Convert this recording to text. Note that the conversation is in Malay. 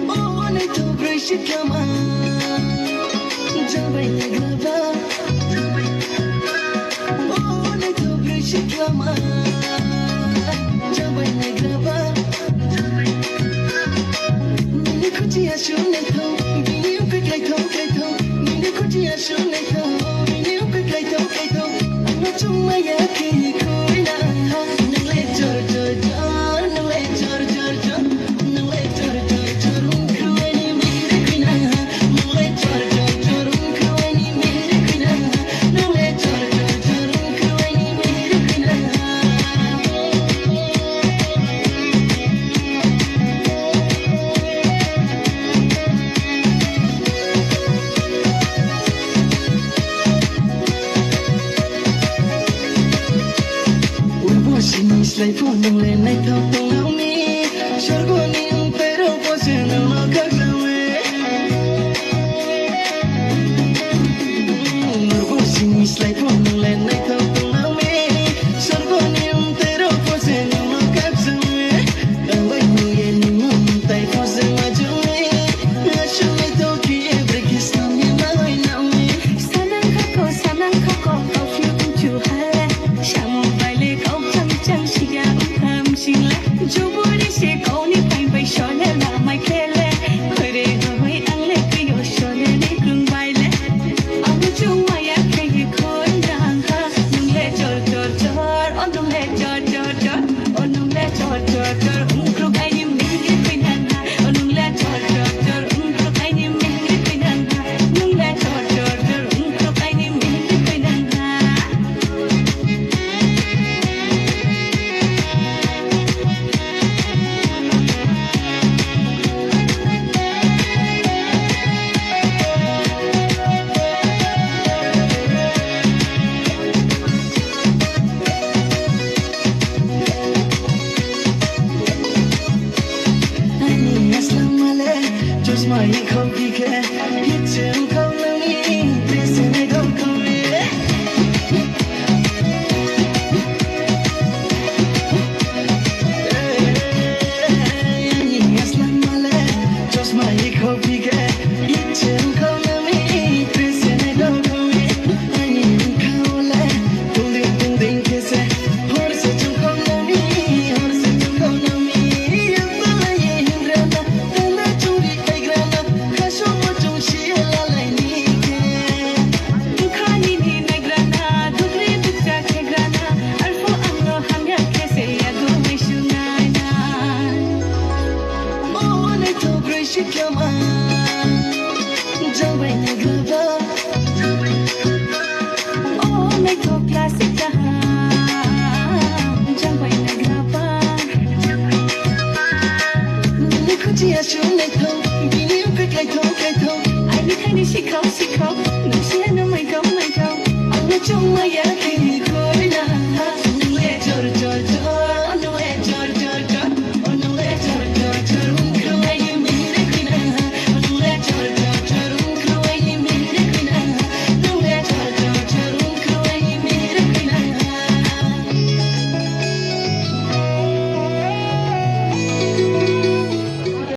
Oh, I to break it, come on. Jump in the grabber. Oh, I to break it, come on. Jump in the grabber. Mini kuchiya shune tho, mini upe kaito. Mini kuchiya shune tho, mini upe kaito. Ano chuma ya ke koi na. Nale chor. Nale chor. Nale chor. Kruani mere kina. Nale chor. Kruani mere kina. Nale chor. Kruani mere kina. Slay for no night out on me. Shargoni pero pose no kaglawe. Urbosi slay for no night out on me. Shargoni pero pose no kaglawe. Away no yeni montai pose majue. Ashme to ki break is na me mai na me. Sanang kako kau feel tu hale. Shamu bale kau chang siya ukam sila. Juburi se kau ni pai pai shole la mai kele. Hore hoi angle kiyo shole ni kung baile. Abu chuma ya kegi koi dang ha. Nung le chor. Oh nung le chor. Oh nung le chor. Kruk ai ni mingri pinan ha. Oh nung le chor. Kruk ai ni mingri pinan ha. Nung le chor. Kruk ai ni mingri pinan ha. Just my coffee can hit him calling this and I don't come just my coffee can hit him calling this and I don't come I need calling ding kiss horse to call me Dukhani ni nagrana, dukre dukra ke grana. Alfo amno hamya kese ya do me shunana. Oh, I to break it, come on. Jump in the grabber. Oh, me to classic kaha. Jump in the grabber. Mini kuchiya shune tho, mini upe kaito. Ai ni khai ni sikau. Nung siya na may kau. Ano chuma ya ke